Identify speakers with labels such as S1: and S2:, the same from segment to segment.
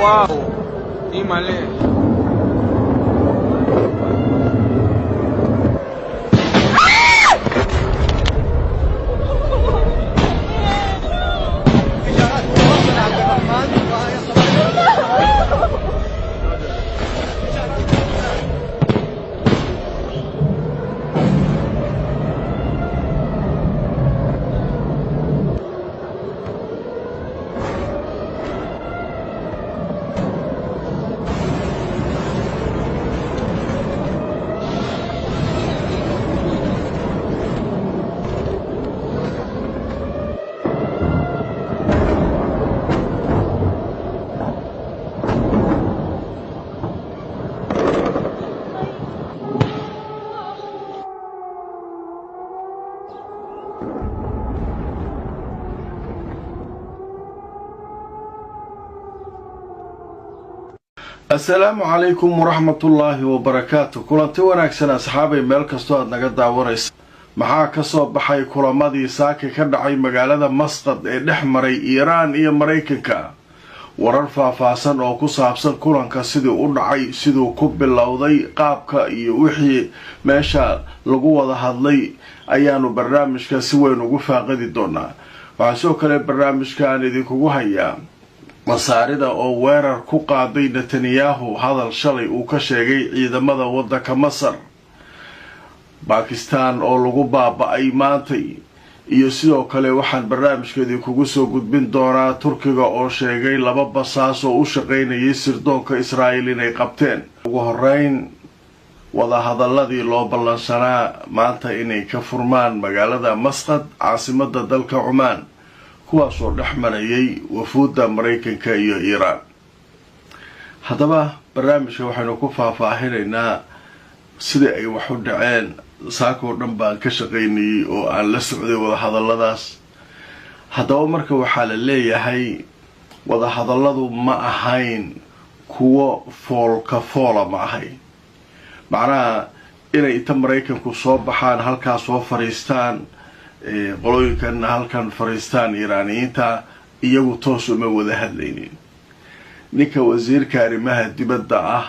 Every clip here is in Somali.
S1: wow. Imale.
S2: السلام عليكم ورحمة الله وبركاته. كلانتي wanaagsan asxaabay meel kasto aad naga daawanaysa. maxaa ka soo baxay kulamadii saaki ka dhacay magaalada Masqad ee dhexmaray Iiraan iyo Mareykanka? warar faahfaahsan oo ku saabsan kulanka sidii u dhacay, sidoo ku bilowday, qaabka iyo wixii meesha lagu wada hadlay ayaanu barnaamijka si weyn ugu faaqidi doonaa. waxaa soo kale barnaamijkan idinkugu hayaa masaarida oo weerar ku qaaday Netanyahu hadal shalay uu ka sheegay ciidamada waddanka Masar. Pakistan oo lagu baaba'ay maantay, iyo sidoo kale waxaan barnaamijkeedii kugu soo gudbin doonaa Turkiga oo sheegay 2 basaas oo u shaqaynayay sirdoonka Israa'iil inay qabteen. ugu horeyn wada hadaladii loo ballansanaa maanta inay ka furmaan magaalada Masqad caasimadda dalka Oman, kuwaasoo dhexmarayay wafuudda Mareykanka iyo Iiraan. haddaba barnaamijka waxaynu ku faahfaahinaynaa sida ay wax u dhaceen. saako dhan baan ka shaqaynayay oo aan la socday wada hadalladaas. haddaba marka waxaa la leeyahay wada hadalladu ma ahayn kuwo foolka foola ma ahayn. macnaha inay inta Mareykanku soo baxaan halkaas soo fariistaan, qolooyinkan halkan fariistaan Iiraaniyiinta, iyagu toos uma wada hadlaynin. ninka wasiirka arrimaha dibadda ah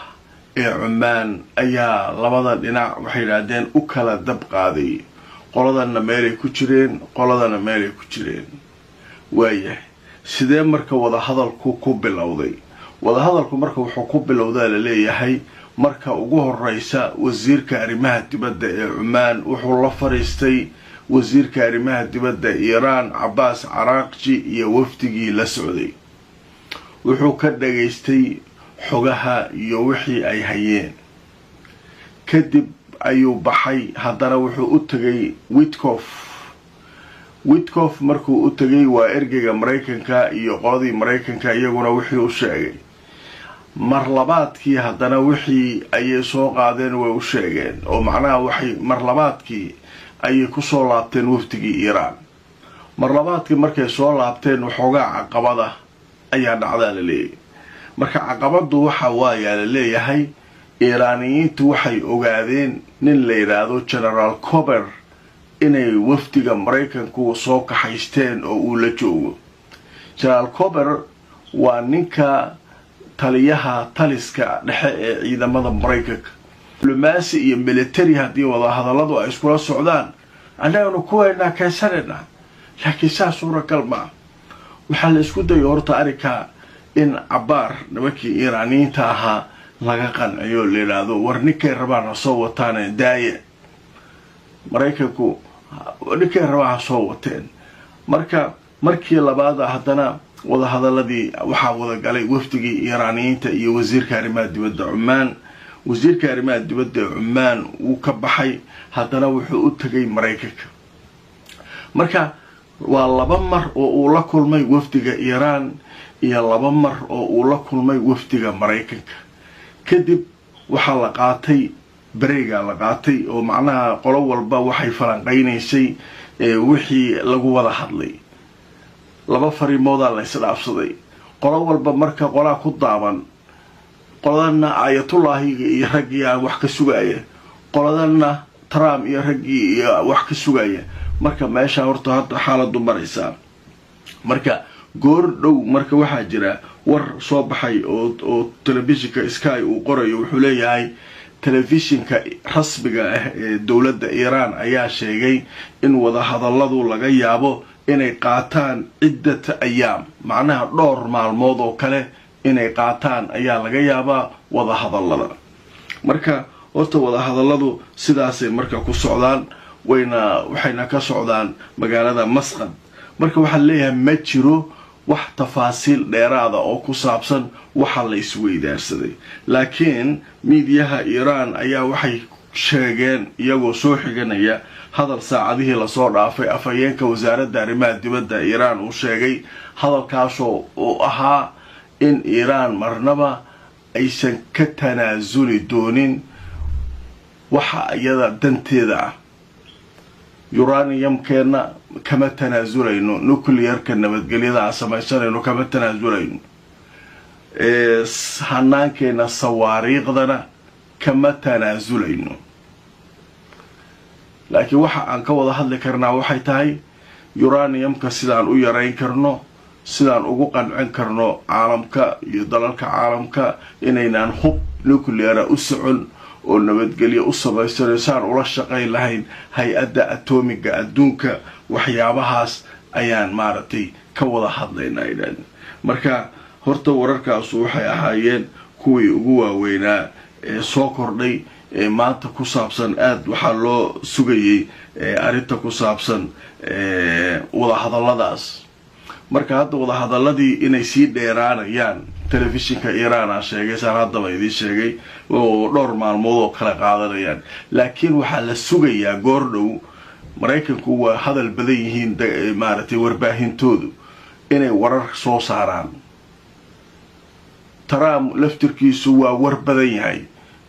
S2: ee Oman ayaa labada dhinac waxay yiraahdeen u kala dab qaaday. qoladana meelay ku jireen, qoladana meelay ku jireen. waayahay sidee marka wada hadalku ku bilowday? wada hadalku marka wuxuu ku bilowdaa la leeyahay marka ugu horeysa wasiirka arrimaha dibadda ee Oman wuxuu la fariistay wasiirka arrimaha dibadda Iiraan Abbas Araghchi iyo wafdigii la socday. wuxuu ka dhageystay xogaha iyo wixii ay hayeen. kadib ayuu baxay. haddana wuxuu u tagay Witkoff markuu u tagay waa ergeyga Mareykanka iyo qoladii Mareykanka, iyaguna wixii u sheegay. mar labaadkii haddana wixii ayay soo qaadeen way u sheegeen, oo macnaha waxay mar labaadkii ayay ku soo laabteen wafdigii Iiraan. mar labaadkii markay soo laabteen waxoogaa caqabada ayaa dhacdaa la leeyahay. marka caqabadu waxa waayaa la leeyahay Iiraaniyiintu waxay ogaadeen nin la yiraahdo General Kober inay wafdiga Mareykanku soo kaxaysteen oo uu la joogo. General Kober waa ninka taliyaha taliska dhexe ee ciidamada Mareykanka. diblomaasi iyo military haddii wada hadalladu ay iskula socdaan annaguna kuweena kaysanayna, laakiin saas suuragal ma. waxaa la isku dayay horta arrinka in cabaar nimankii Iiraaniyiinta ahaa laga qanciyo, la yiraahdo war ninkay rabaan ha soo wataan daaya. Mareykanku ninkay rabaan ha soo wateen. markii labaad haddana wada hadaladii waxaa wada galay wafdigii Iiraaniyiinta iyo wasiirka arrimaha dibadda Oman. wasiirka arrimaha dibadda Oman wuu ka baxay, haddana wuxuu u tagay Mareykanka. marka waa 2 mar oo uu la kulmay wafdiga Iiraan iyo 2 mar oo uu la kulmay wafdiga Mareykanka. kadib waxaa la qaatay bareega la qaatay, oo macnaha qolo walba waxay falanqeynaysay wixii lagu wada hadlay. 2 fariimooda la isdhaafsaday. qolo walba marka qolaa ku daaban, qoladana Ayatullahi iyo raggii wax ka sugaya, qoladana Trump iyo raggii wax ka sugaya. marka meesha horta hadda xaaladu maraysa. marka goor dhow marka waxaa jira war soo baxay oo telefishinka Sky uu qorayo wuxuu leeyahay telefishinka rasmiga ah ee dowladda Iran ayaa sheegay in wada hadalladu laga yaabo inay qaataan ciddata ayaam macnaha dhowr maalmood oo kale inay qaataan ayaa laga yaabaa wada hadallada marka horta wada hadalladu sidaasay marka ku socdaan waxayna ka socdaan magaalada Masqad marka waxa leeyahay ma jiro wax tafaasiil dheeraada oo ku saabsan waxa la isweydaarsaday laakiin miidiyaha Iran ayaa waxay sheegeen iyagoo soo xiganaya hadal saacadihii la soo dhaafay afhayeenka wasaaradda arrimaha dibadda Iran uu sheegay hadalkaas oo ahaa in Iran marnaba aysan ka tanaasuli doonin waxa iyada danteeda ah uraniumkeena kama tanaazulayno nuclearka nabadgelyada samaysanayno kama tanaazulayno hanaankeena sawaariiqdana kama tanaazulayno laakiin waxa aan ka wada hadli karnaa waxay tahay uraniumka sidaan u yareyn karno sidaan ugu qancin karno caalamka iyo dalalka caalamka inaynaan hub nuclear u socon oo nabadgelyo u samaysan saan ula shaqayn lahayn hay-adda atomiga adduunka waxyaabahaas ayaan maaragtay ka wada hadlaynaa idaan marka horta wararkaas waxay ahaayeen kuwii ugu waaweynaa ee soo kordhay ee maanta ku saabsan aad waxa loo sugayay arinta ku saabsan wada hadalladaas marka hadda wada hadalladii inay sii dheeraanayaan telefishinka Iran sheegay saan haddaba idin sheegay oo dhowr maalmood oo kala qaadanayaan laakiin waxa la sugayaa goor dhow Mareykanku waa hadal badan yihiin maaragtay warbaahintoodu inay warar soo saaraan Trump laftirkiisu waa war badan yahay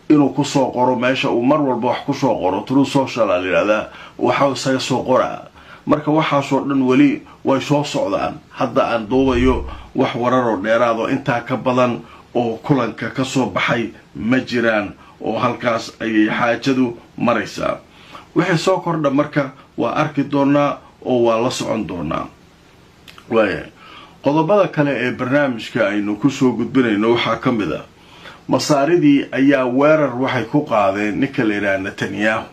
S2: inuu ku soo qoro meesha uu mar walba wax ku soo qoro Truth Social aliraada waxa isaga soo qoraa marka waxaasoo dhan wali way soo socdaan hadda aan duubayo wax warar oo dheeraad oo intaa ka badan oo kulanka ka soo baxay ma jiraan oo halkaas ay xaajadu maraysaa wixii soo kordha marka waa arki doonaa oo waa la socon doonaa qodobada kale ee barnaamijka aynu ku soo gudbinayno waxaa ka mid ah masaaridii ayaa weerar waxay ku qaadeen ninka la yiraahdo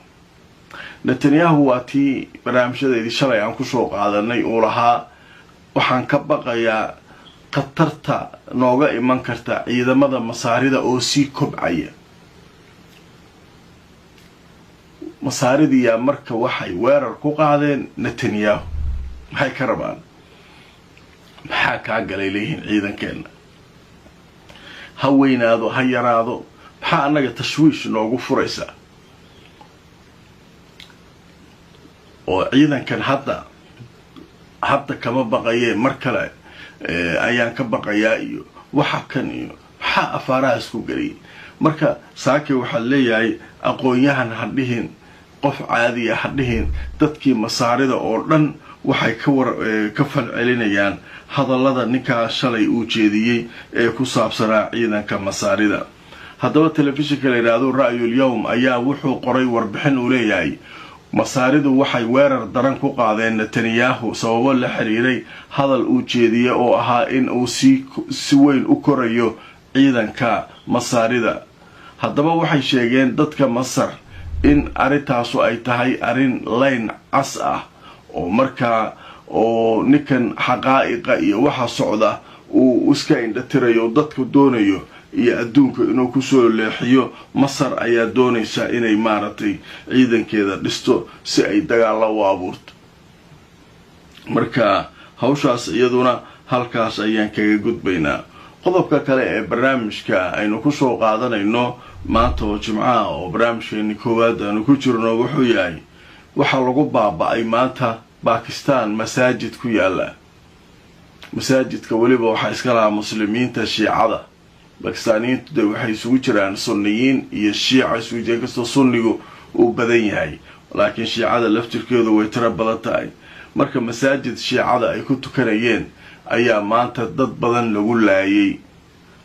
S2: Netanyahu waa tii barnaamijyadeedii shalay aan ku soo qaadanay oo lahaa waxaan ka baqayaa qatarta nooga iman karta ciidamada masaarida oo sii kobcaya masaaridii yaa marka waxay weerar ku qaadeen Netanyahu maxay ka rabaan maxaa ka galay leeyihiin ciidankeena ha weynaado ha yaraado maxaa anaga tashwiish noogu furaysa oo ciidankan hadda kama baqayeen mar kale ayaan ka baqayaa iyo waxa kan iyo waxa afaaraha isku galay marka saakay waxa leeyahay aqoonyahan hadhihin qof caadi ah hadhihin dadkii masaarida oo dhan waxay ka falcelinayaan hadallada ninka shalay uu jeediyay ee ku saabsanaa ciidanka masaarida haddaba telefishinka la yiraahdo Ra'yul Yawm ayaa wuxuu qoray warbixin uu leeyahay masaaridu waxay weerar daran ku qaadeen Netanyahu sababo la xiriiray hadal uu jeediyay oo ahaa in uu si weyn u korayo ciidanka masaarida haddaba waxay sheegeen dadka Masar in arintaasu ay tahay arin line cas ah oo markaa oo ninkan xaqaa'iqa iyo waxa socda uu iska indhatirayo dadku doonayo iyo adduunka inuu ku soo leexiyo Masar ayaa doonaysa inay maaragtay ciidankeeda dhisto si ay dagaal u abuurto marka hawshaas iyaduna halkaas ayaan kaga gudbaynaa qodobka kale ee barnaamijka aynu ku soo qaadanayno maanta oo Jimcaha oo barnaamijkeeni koowaad aanu ku jirno wuxuu yahay waxa lagu baaba'ay maanta Pakistan masaajid ku yaala masaajidka waliba waxa iska lahaa muslimiinta shiicada Pakistaaniyiintu waxay isugu jiraan sunniyiin iyo shiica isugu jiraan kastoo sunnigu uu badan yahay laakiin shiicada laftirkeedu way tiro badan tahay marka masaajid shiicada ay ku tukanayeen ayaa maanta dad badan lagu laayay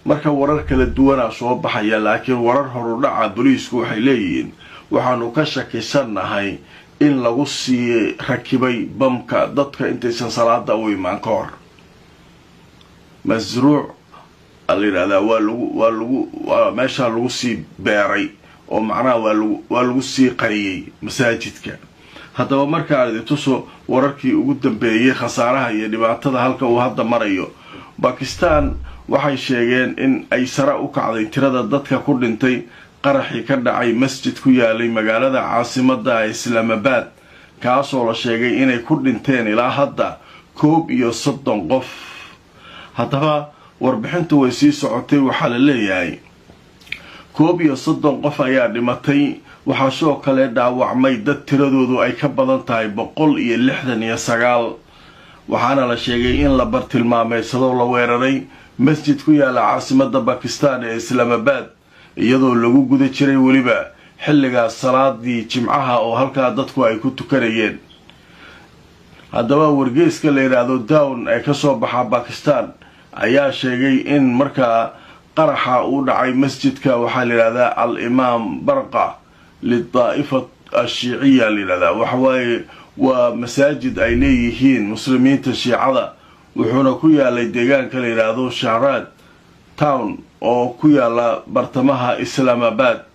S2: marka warar kala duwan soo baxaya laakiin warar horudhaca booliisku waxay leeyihiin waxaanu ka shakisanahay in lagu sii rakibay bamka dadka intaysan salaada u imaan ka hor masruuc aliraada waa meesha lagu sii beeray oo macnaha waa lagu sii qariyay masaajidka. haddaba marka aan tuso wararkii ugu dambeeyay khasaaraha iyo dhibaatada halka uu hadda marayo. Pakistan waxay sheegeen in ay sare u kacday tirada dadka ku dhintay qaraxii ka dhacay masjid ku yaalay magaalada caasimadda Islamabad, kaasoo la sheegay inay ku dhinteen ilaa hadda 31 qof. haddaba warbixintu way sii socotay, waxaa la leeyahay 31 qof ayaa dhimatay, waxaa sidoo kale dhaawacmay dad tiradoodu ay ka badan tahay 169. waxaana la sheegay in la bartilmaameysado la weeraray masjid ku yaala caasimadda Pakistan ee Islamabad, iyadoo lagu guda jiray weliba xilliga salaadii jimcaha oo halkaa dadku ay ku tukanayeen. haddaba wargeyska la yiraahdo Dawn ee ka soo baxa Pakistan ayaa sheegay in markaa qaraxa uu dhacay masjidka waxaa la yiraahdaa al-Imam Barqa lidaa'ifa ash-shiiciyya la yiraahdaa. waxawaaye waa masaajid ay leeyihiin muslimiinta shiicada, wuxuuna ku yaalay deegaanka la yiraahdo Shahrad Town oo ku yaala bartamaha Islamabad.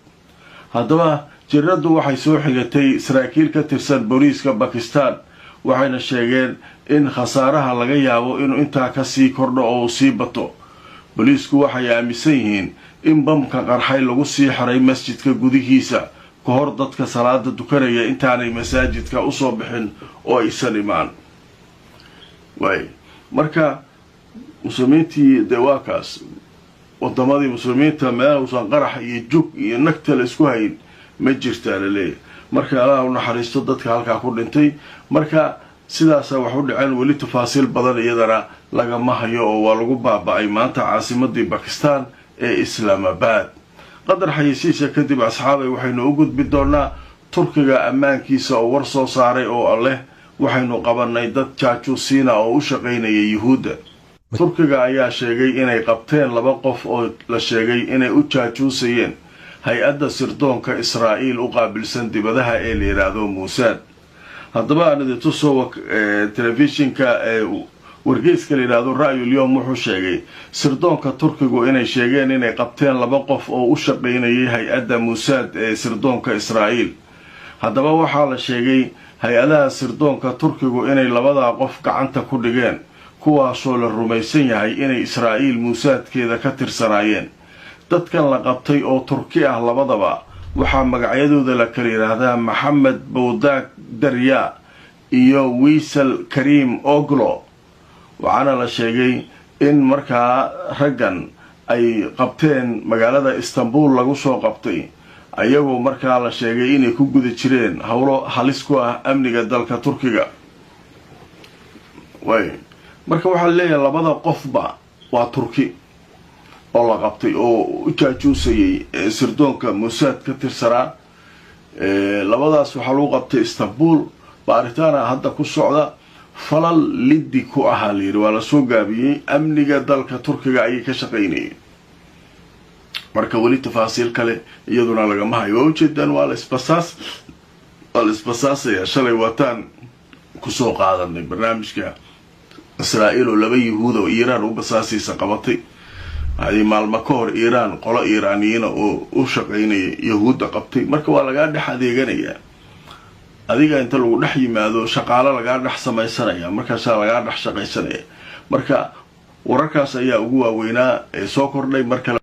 S2: haddaba jiradu waxay soo xigatay saraakiil ka tirsan booliiska Pakistan, waxayna sheegeen in khasaaraha laga yaabo inuu intaa ka sii kordho oo sii bato. booliisku waxay aaminsan yihiin in bamka qarxay lagu sii xiray masjidka gudihiisa ka hor dadka salaada tukanaya intaanay masaajidka u soo bixin oo aysan imaan. marka muslimiintii deewaakaas wadamadii muslimiinta meel uusan qarax iyo jug iyo nagta la isku hayn ma jirtaa la leeyahay. marka Allah u naxariisto dadka halkaa ku dhintay. marka sidaasa wax u dhaceen, weli tafaasiil badan iyadana lagama hayo oo waa lagu baaba'ay maanta caasimadii Pakistan ee Islamabad. qadar xayisiisa kadib asxaabay waxaynu u gudbi doonaa Turkiga ammaankiisa oo war soo saaray oo leh waxaynu qabanay dad jaajuusiina oo u shaqaynaya Yuhuudda. Turkiga ayaa sheegay inay qabteen 2 qof oo la sheegay inay u jaajuusayeen hay-adda sirdoonka Israa'iil u qaabilsan dibadaha ee la yiraahdo Mossad. haddaba aan tuso telefishinka wargeyska la yiraahdo Ra'yul Yawm wuxuu sheegay sirdoonka Turkigu inay sheegeen inay qabteen 2 qof oo u shaqaynayay hay-adda Mossad ee sirdoonka Israa'iil. haddaba waxaa la sheegay hay-adaha sirdoonka Turkigu inay 2 qof gacanta ku dhigeen, kuwaasoo la rumaysan yahay inay Israa'iil Mossadkeeda ka tirsanaayeen. dadkan la qabtay oo Turki ah labadaba waxaa magacyadooda la kala yiraahdaa Maxamed Bowdak Darya iyo Wiisal Karim Oglo. waxaana la sheegay in markaa raggan ay qabteen magaalada Istanbul lagu soo qabtay, ayagoo markaa la sheegay inay ku guda jireen howlo halis ku ah amniga dalka Turkiga. marka waxaa leeyahay 2 qofba waa Turki oo la qabtay oo u jaajuusayay sirdoonka Mossad ka tirsanaa. labadaas waxaa lagu qabtay Istanbul. baaritaana hadda ku socda, falal liddi ku ahaa la yidhi waa la soo gaabiyey amniga dalka Turkiga ayay ka shaqaynayeen. marka weli tafaasiil kale iyaduna lagama hayo. waa ujeedaan waa la isbasaasaya. shalay waataan kusoo qaadanay barnaamijka Israa'iil oo 2 Yuhuud oo Iiraan u basaasiisa qabatay. هذه مالمكور إيران قلا إيرانيين أو شقيني يهود قبتي مركب ولا قاعد حدي جنيا هذه أنت لو نحيي ما ذو شقالة لقاعد نحسم السنة مركب سال قاعد نحشق السنة مركب وركز يا أبوه وينا سكر لي مركب